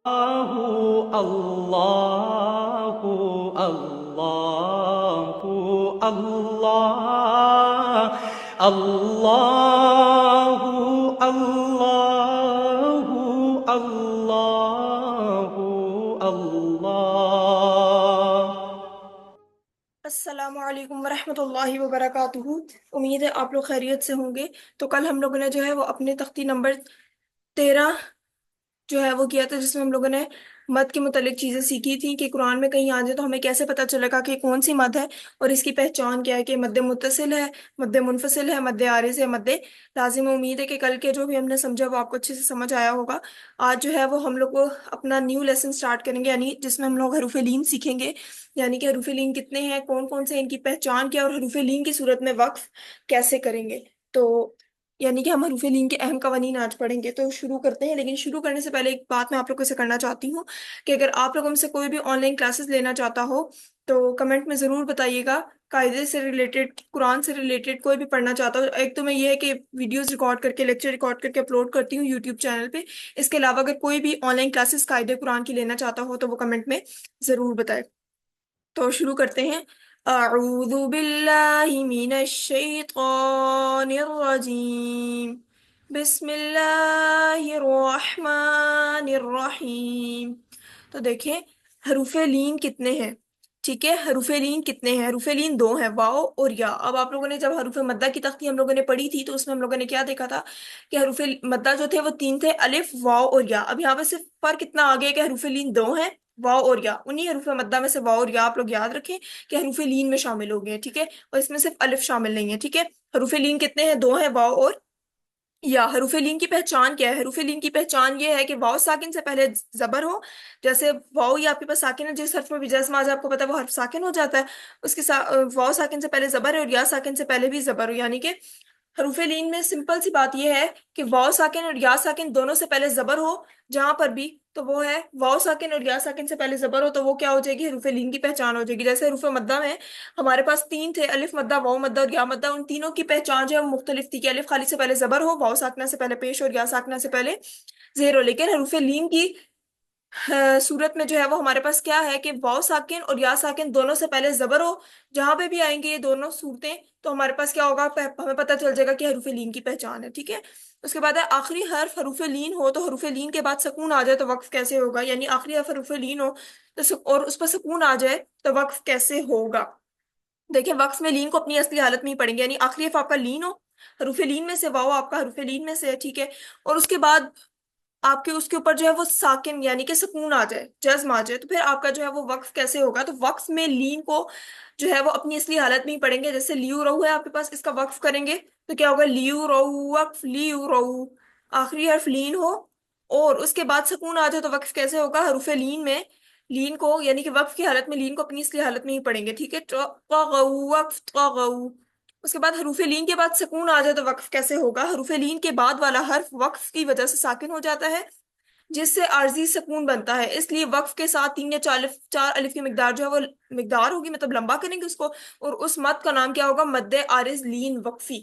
الله الله الله الله الله الله الله الله. السلام علیکم ورحمۃ اللہ وبرکاتہ۔ امید ہے آپ لوگ خیریت سے ہوں گے۔ تو کل ہم لوگوں نے جو ہے وہ اپنے تختی نمبر 13 جو ہے وہ کیا تھا، جس میں ہم لوگوں نے مد کے متعلق چیزیں سیکھی تھی کہ قرآن میں کہیں آ جائے تو ہمیں کیسے پتہ چلے گا کہ کون سی مد ہے اور اس کی پہچان کیا ہے، کہ مد متصل ہے، مد منفصل ہے، مد عارض ہے، مد لازم ہے۔ امید ہے کہ کل کے جو بھی ہم نے سمجھا وہ آپ کو اچھے سے سمجھ آیا ہوگا۔ آج جو ہے وہ ہم لوگ کو اپنا نیو لیسن سٹارٹ کریں گے، یعنی جس میں ہم لوگ حروف لین سیکھیں گے، یعنی کہ حروف لین کتنے ہیں، کون کون سے، ان کی پہچان کیا، اور حروف لین کی صورت میں وقف کیسے کریں گے۔ تو یعنی کہ ہم حروف لین کے اہم قوانین آج پڑھیں گے۔ تو شروع کرتے ہیں، لیکن شروع کرنے سے پہلے ایک بات میں آپ لوگوں سے کرنا چاہتی ہوں کہ اگر آپ لوگ ہم سے کوئی بھی آن لائن کلاسز لینا چاہتا ہو تو کمنٹ میں ضرور بتائیے گا۔ قاعدے سے ریلیٹڈ، قرآن سے ریلیٹڈ کوئی بھی پڑھنا چاہتا ہو، ایک تو میں یہ ہے کہ ویڈیوز ریکارڈ کر کے، لیکچر ریکارڈ کر کے اپلوڈ کرتی ہوں یوٹیوب چینل پہ۔ اس کے علاوہ اگر کوئی بھی آن لائن کلاسز قاعدے قرآن کی لینا چاہتا ہو تو وہ کمنٹ میں ضرور بتائے۔ تو شروع کرتے ہیں۔ اعوذ باللہ من الشیطان الرجیم، بسم اللہ الرحمن الرحیم۔ تو دیکھیں حروف لین کتنے ہیں، ٹھیک ہے، حروف لین کتنے ہیں؟ حروف لین دو ہیں، واو اور یا۔ اب آپ لوگوں نے جب حروف مدہ کی تختی ہم لوگوں نے پڑھی تھی تو اس میں ہم لوگوں نے کیا دیکھا تھا کہ حروف مدہ جو تھے وہ تین تھے، الف، واو اور یا۔ اب یہاں پہ صرف فرق کتنا آ گیا کہ حروف لین دو ہیں، واو اور یا۔ انہی حروف مدہ میں سے واو اور یا آپ لوگ یاد رکھیں کہ حروف لین میں شامل ہو گئے ہیں، ٹھیک ہے، اور اس میں صرف الف شامل نہیں ہے، ٹھیک ہے۔ حروف لین کتنے ہیں؟ دو ہیں، واو اور یا۔ حروف لین کی پہچان کیا ہے؟ حروف لین کی پہچان یہ ہے کہ واو ساکن سے پہلے زبر ہو، جیسے واو یہ آپ کے پاس ساکن ہے، جس حرف میں بھی جزم آ جائے آپ کو پتا ہے وہ حرف ساکن ہو جاتا ہے، اس کے واو ساکن سے پہلے زبر ہے اور یا ساکن سے پہلے بھی زبر ہو، یعنی کہ حروف لین میں سمپل سی بات یہ ہے کہ واو ساکن اور یا ساکن دونوں سے پہلے زبر ہو جہاں پر بھی، تو وہ ہے واو ساکن اور یا ساکن سے پہلے زبر ہو تو وہ کیا ہو جائے گی؟ حروف لین کی پہچان ہو جائے گی۔ جیسے حروف مدہ میں ہمارے پاس تین تھے، الف مدہ، واو مدہ اور یا مدہ، ان تینوں کی پہچان جو ہے وہ مختلف تھی کہ الف خالی سے پہلے زبر ہو، واو ساکنہ سے پہلے پیش اور یا ساکنہ سے پہلے زیر ہو۔ لیکن حروف لین کی صورت میں جو ہے وہ ہمارے پاس کیا ہے کہ واو ساکن اور یا ساکن دونوں سے پہلے زبر ہو، جہاں پہ بھی آئیں گے یہ دونوں صورتیں تو ہمارے پاس کیا ہوگا؟ ہمیں پتہ چل جائے گا کہ حروف لین کی پہچان ہے، ٹھیک ہے۔ اس کے بعد ہے آخری حرف حروف لین ہو تو حروف لین کے بعد سکون آ جائے تو وقف کیسے ہوگا؟ یعنی آخری حرف حروف لین ہو تو اور اس پر سکون آ جائے تو وقف کیسے ہوگا؟ دیکھیں وقف میں لین کو اپنی اصلی حالت میں ہی پڑھیں گے، یعنی آخری حرف آپ کا لین ہو، حروف لین میں سے واو آپ کا حروف لین میں سے ہے، ٹھیک ہے، اور اس کے بعد آپ کے اس کے اوپر جو ہے وہ ساکن یعنی کہ سکون آ جائے، جزم آ جائے، تو پھر آپ کا جو ہے وہ وقف کیسے ہوگا؟ تو وقف میں لین کو جو ہے وہ اپنی اصلی حالت میں ہی پڑھیں گے۔ جیسے لیو رو ہے آپ کے پاس، اس کا وقف کریں گے تو کیا ہوگا؟ لیو رو وقف، لیو رو، آخری حرف لین ہو اور اس کے بعد سکون آ جائے تو وقف کیسے ہوگا؟ حروف لین میں لین کو یعنی کہ وقف کی حالت میں لین کو اپنی اصلی حالت میں ہی پڑھیں گے، ٹھیک ہے۔ طغوا، وقف طغوا۔ اس کے بعد حروف لین کے بعد سکون آ جائے تو وقف کیسے ہوگا؟ حروف لین کے بعد والا حرف وقف کی وجہ سے ساکن ہو جاتا ہے جس سے عارضی سکون بنتا ہے، اس لیے وقف کے ساتھ تین یا چار الف کی مقدار جو ہے وہ مقدار ہوگی، مطلب لمبا کریں گے اس کو، اور اس مد کا نام کیا ہوگا؟ مد عارض لین وقفی۔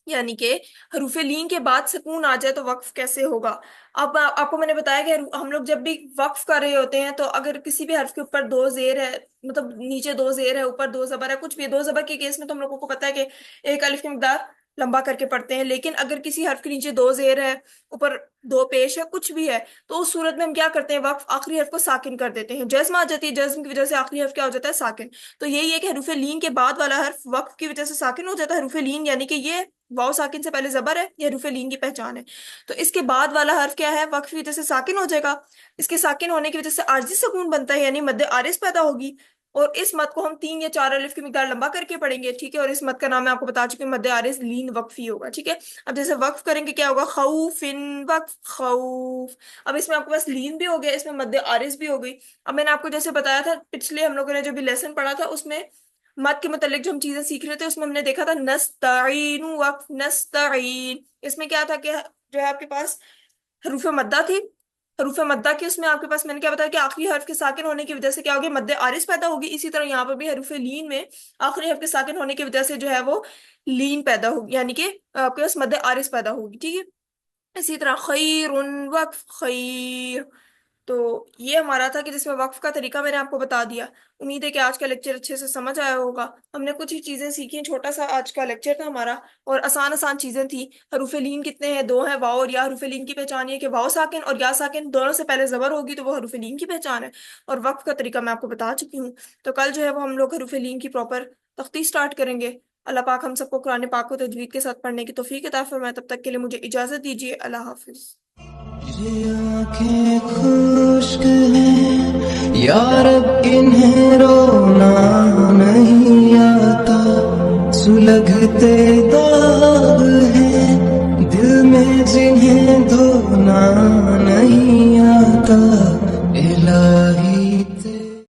یعنی کہ حروف لین کے بعد سکون آ جائے تو وقف کیسے ہوگا؟ اب آپ کو میں نے بتایا کہ ہم لوگ جب بھی وقف کر رہے ہوتے ہیں تو اگر کسی بھی حرف کے اوپر دو زیر ہے، مطلب نیچے دو زیر ہے اوپر دو زبر ہے، کچھ بھی دو زبر کے کیس میں تو ہم لوگوں کو پتا ہے کہ ایک الف کی مقدار لمبا کر کے پڑھتے ہیں، لیکن اگر کسی حرف کے نیچے دو زیر ہے اوپر دو پیش ہے، کچھ بھی ہے، تو اس صورت میں ہم کیا کرتے ہیں؟ وقف آخری حرف کو ساکن کر دیتے ہیں، جزم آ جاتی ہے، جزم کی وجہ سے آخری حرف کیا ہو جاتا ہے؟ ساکن۔ تو یہی ہے کہ حروف لین کے بعد والا حرف وقف کی وجہ سے ساکن ہو جاتا ہے، حروف لین یعنی کہ یہ واو ساکن سے پہلے زبر ہے، یہ حروف لین کی پہچان ہے۔ تو اس کے بعد والا حرف کیا ہے؟ وقف کی وجہ سے ساکن ہو جائے گا، اس کے ساکن ہونے کی وجہ سے عارضی سکون بنتا ہے یعنی مد عارض پیدا ہوگی، اور اس مد کو ہم تین یا چار الف کی مقدار لمبا کر کے پڑھیں گے، ٹھیک ہے، اور اس مد کا نام میں آپ کو بتا چکی ہوں، مد عارض لین وقفی ہوگا، ٹھیک ہے۔ اب جیسے وقف کریں گے کیا ہوگا؟ خوف، وقف، خوف۔ اب اس میں آپ کے پاس لین بھی ہو گیا، اس میں مد عارض بھی ہو گئی۔ اب میں نے آپ کو جیسے بتایا تھا پچھلے ہم لوگوں نے جو بھی لیسن پڑھا تھا اس میں مد کے متعلق جو ہم چیزیں سیکھ رہے تھے اس میں ہم نے دیکھا تھا نستعین، وقف، نستعین، اس میں کیا تھا کہ جو ہے آپ کے پاس حروف مدہ تھی، حروف مدہ کی اس میں آپ کے پاس میں نے کیا بتایا کہ آخری حرف کے ساکن ہونے کی وجہ سے کیا ہوگی؟ مد عارض پیدا ہوگی۔ اسی طرح یہاں پر بھی حروف لین میں آخری حرف کے ساکن ہونے کی وجہ سے جو ہے وہ لین پیدا ہوگی، یعنی کہ آپ کے پاس مد عارض پیدا ہوگی، ٹھیک ہے۔ اسی طرح خیر، وقف، خیر، تو یہ ہمارا تھا کہ جس میں وقف کا طریقہ میں نے آپ کو بتا دیا. امید ہے کہ آج کا لیکچر اچھے سے سمجھ آیا ہوگا. ہم نے کچھ ہی چیزیں سیکھی ہیں، چھوٹا سا آج کا لیکچر تھا ہمارا، اور آسان آسان چیزیں تھیں. حروف لین کتنے ہیں؟ 2 ہیں. واؤ اور یا. حروف لین کی پہچان یہ کہ واؤ ساکن اور یا ساکن دونوں سے پہلے زبر ہوگی تو وہ حروف لین کی پہچان ہے. اور وقف کا طریقہ میں آپ کو بتا چکی ہوں. تو کل جو ہے وہ ہم لوگ حروف لین کی پراپر تختی سٹارٹ کریں گے. اللہ پاک ہم سب کو قرآن پاک کو تجوید کے ساتھ پڑھنے کی توفیق عطا فرمائے. تب تک کے لیے مجھے اجازت دیجیے. اللہ حافظ. یہ آنکھیں خشک ہیں یا رب، انہیں رونا نہیں آتا، سلگتے